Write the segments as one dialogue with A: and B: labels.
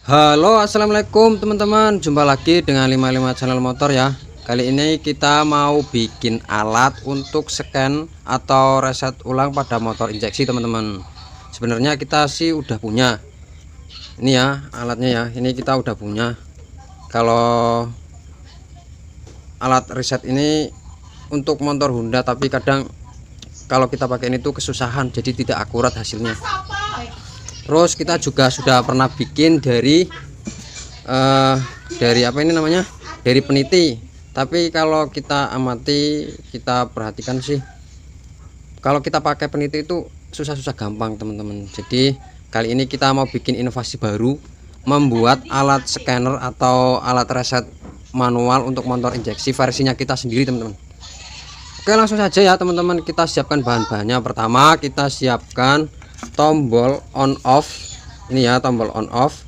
A: Halo, assalamualaikum teman-teman. Jumpa lagi dengan 55 channel motor ya. Kali ini kita mau bikin alat untuk scan atau reset ulang pada motor injeksi teman-teman. Sebenarnya kita sih udah punya ini ya alatnya ya. Ini kita udah punya. Kalau alat reset ini untuk motor Honda, tapi kadang kalau kita pakai ini tuh kesusahan, jadi tidak akurat hasilnya. Terus kita juga sudah pernah bikin dari apa ini namanya, dari peniti. Tapi kalau kita amati, kita perhatikan sih, kalau kita pakai peniti itu susah-susah gampang teman-teman. Jadi kali ini kita mau bikin inovasi baru, membuat alat scanner atau alat reset manual untuk motor injeksi versinya kita sendiri teman-teman. Oke, langsung saja ya teman-teman, kita siapkan bahan-bahannya. Pertama kita siapkan tombol on off. Ini ya tombol on off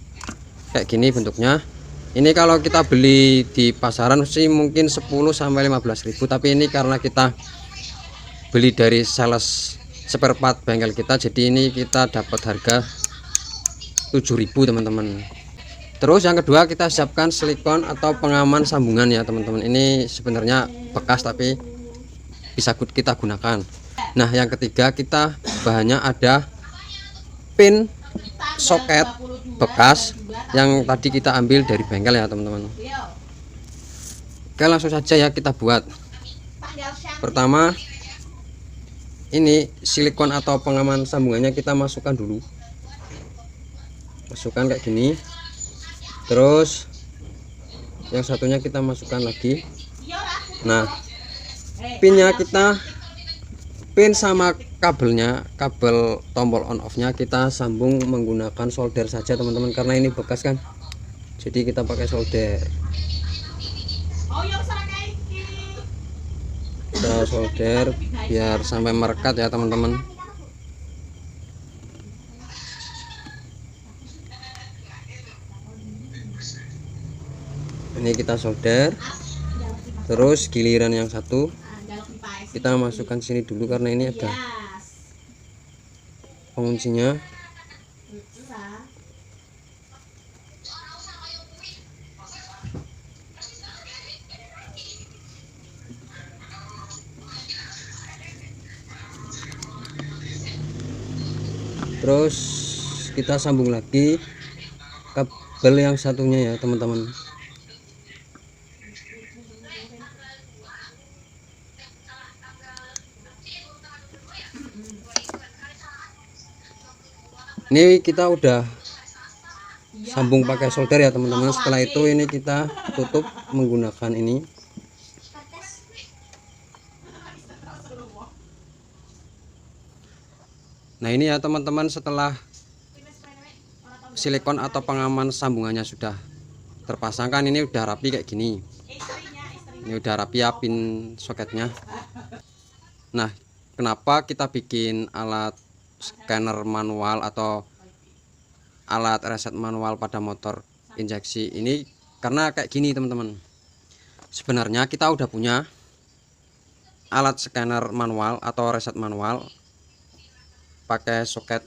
A: kayak gini bentuknya. Ini kalau kita beli di pasaran sih mungkin 10-15 ribu, tapi ini karena kita beli dari sales spare part bengkel kita, jadi ini kita dapat harga 7.000 teman-teman. Terus yang kedua kita siapkan silikon atau pengaman sambungan ya teman-teman. Ini sebenarnya bekas tapi bisa kita gunakan. Nah yang ketiga kita bahannya ada pin soket bekas yang tadi kita ambil dari bengkel ya teman-teman. Oke, langsung saja ya kita buat. Pertama ini silikon atau pengaman sambungannya kita masukkan dulu, masukkan kayak gini. Terus yang satunya kita masukkan lagi. Nah pinnya kita, pin sama kabelnya, kabel tombol on off nya kita sambung menggunakan solder saja teman-teman, karena ini bekas kan, jadi kita pakai solder. Kita solder biar sampai merekat ya teman-teman. Ini kita solder. Terus giliran yang satu kita masukkan sini dulu, karena ini ada penguncinya. Terus kita sambung lagi kabel yang satunya ya teman-teman. Ini kita udah sambung pakai solder ya teman-teman. Setelah itu ini kita tutup menggunakan ini. Nah ini ya teman-teman, setelah silikon atau pengaman sambungannya sudah terpasang kan, ini udah rapi kayak gini. Ini udah rapi ya pin soketnya. Nah kenapa kita bikin alat scanner manual atau alat reset manual pada motor injeksi ini? Karena kayak gini teman-teman, sebenarnya kita udah punya alat scanner manual atau reset manual pakai soket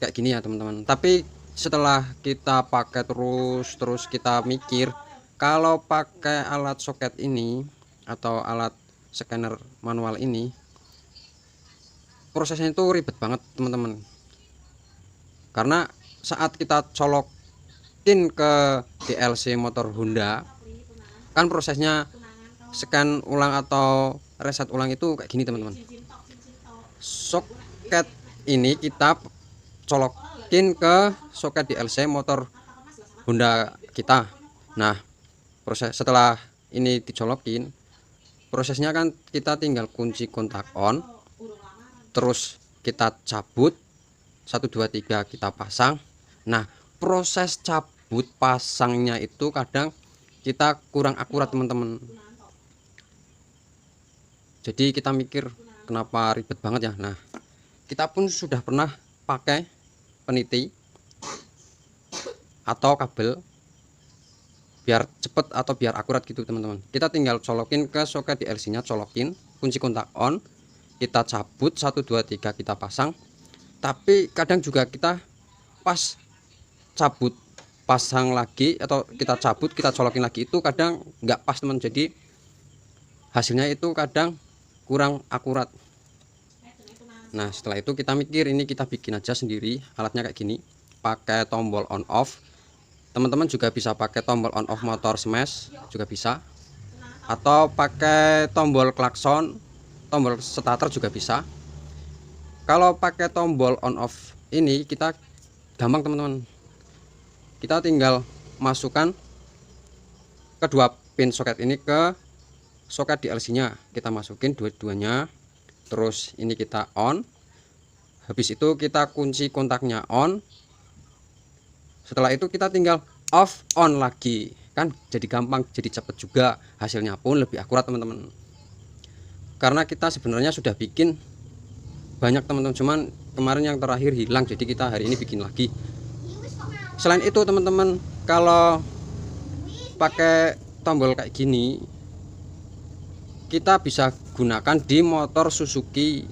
A: kayak gini ya teman-teman. Tapi setelah kita pakai terus kita mikir, kalau pakai alat soket ini atau alat scanner manual ini prosesnya itu ribet banget teman-teman. Karena saat kita colokin ke DLC motor Honda kan, prosesnya scan ulang atau reset ulang itu kayak gini teman-teman. Soket ini kita colokin ke soket DLC motor Honda kita. Nah proses setelah ini dicolokin, prosesnya kan kita tinggal kunci kontak on, terus kita cabut 1 2 3 kita pasang. Nah proses cabut pasangnya itu kadang kita kurang akurat teman-teman, jadi kita mikir kenapa ribet banget ya. Nah kita pun sudah pernah pakai peniti atau kabel biar cepet atau biar akurat gitu teman-teman. Kita tinggal colokin ke soket DLC nya, colokin, kunci kontak on, kita cabut 1 2 3 kita pasang. Tapi kadang juga kita pas cabut pasang lagi atau kita cabut, kita colokin lagi itu kadang nggak pas teman, jadi hasilnya itu kadang kurang akurat. Nah setelah itu kita mikir, ini kita bikin aja sendiri alatnya kayak gini, pakai tombol on off. Teman-teman juga bisa pakai tombol on off motor smash juga bisa, atau pakai tombol klakson, tombol starter juga bisa. Kalau pakai tombol on off ini kita gampang teman-teman, kita tinggal masukkan kedua pin soket ini ke soket DLC nya, kita masukin dua-duanya, terus ini kita on, habis itu kita kunci kontaknya on, setelah itu kita tinggal off on lagi, kan jadi gampang, jadi cepet juga, hasilnya pun lebih akurat teman-teman. Karena kita sebenarnya sudah bikin banyak teman-teman, cuman kemarin yang terakhir hilang, jadi kita hari ini bikin lagi. Selain itu teman-teman, kalau pakai tombol kayak gini kita bisa gunakan di motor Suzuki,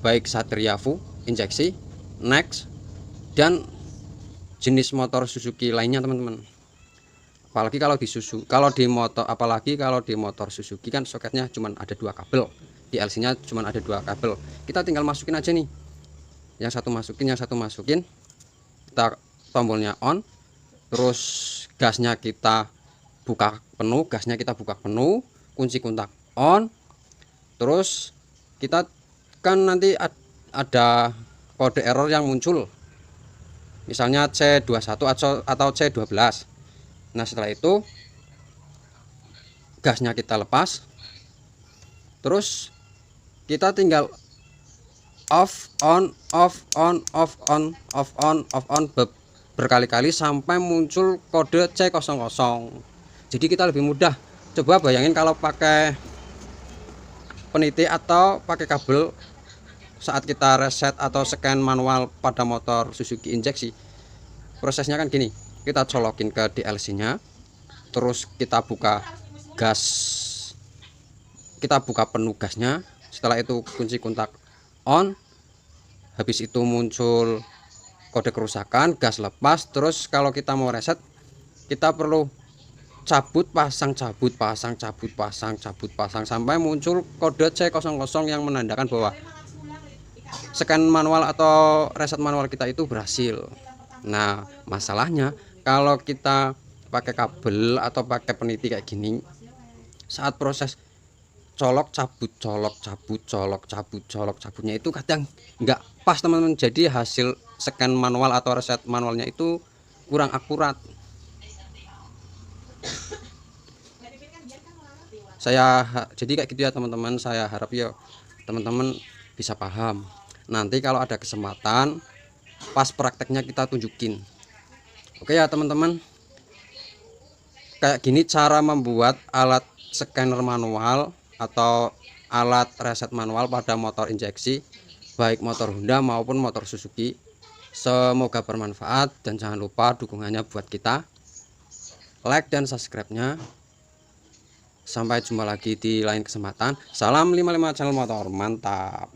A: baik Satria Full injeksi, Next, dan jenis motor Suzuki lainnya teman-teman. Apalagi kalau di motor Suzuki kan soketnya cuma ada 2 kabel, di LC nya cuma ada 2 kabel, kita tinggal masukin aja nih, yang satu masukin, kita tombolnya on, terus gasnya kita buka penuh, kunci kontak on, terus kita kan nanti ada kode error yang muncul, misalnya C21 atau C12. Nah setelah itu gasnya kita lepas, terus kita tinggal off on berkali-kali sampai muncul kode C00. Jadi kita lebih mudah. Coba bayangin kalau pakai peniti atau pakai kabel, saat kita reset atau scan manual pada motor Suzuki injeksi, prosesnya kan gini, kita colokin ke DLC nya, terus kita buka gas, kita buka penuh gasnya, setelah itu kunci kontak on, habis itu muncul kode kerusakan, gas lepas, terus kalau kita mau reset kita perlu cabut pasang sampai muncul kode C00 yang menandakan bahwa scan manual atau reset manual kita itu berhasil. Nah masalahnya kalau kita pakai kabel atau pakai peniti kayak gini, saat proses cabutnya itu kadang nggak pas teman-teman, jadi hasil scan manual atau reset manualnya itu kurang akurat. Jadi kayak gitu ya teman-teman, saya harap ya teman-teman bisa paham. Nanti kalau ada kesempatan pas prakteknya kita tunjukin. Oke ya teman-teman, kayak gini cara membuat alat scanner manual atau alat reset manual pada motor injeksi, baik motor Honda maupun motor Suzuki. Semoga bermanfaat, dan jangan lupa dukungannya buat kita, like dan subscribe-nya. Sampai jumpa lagi di lain kesempatan. Salam 55 channel motor, mantap.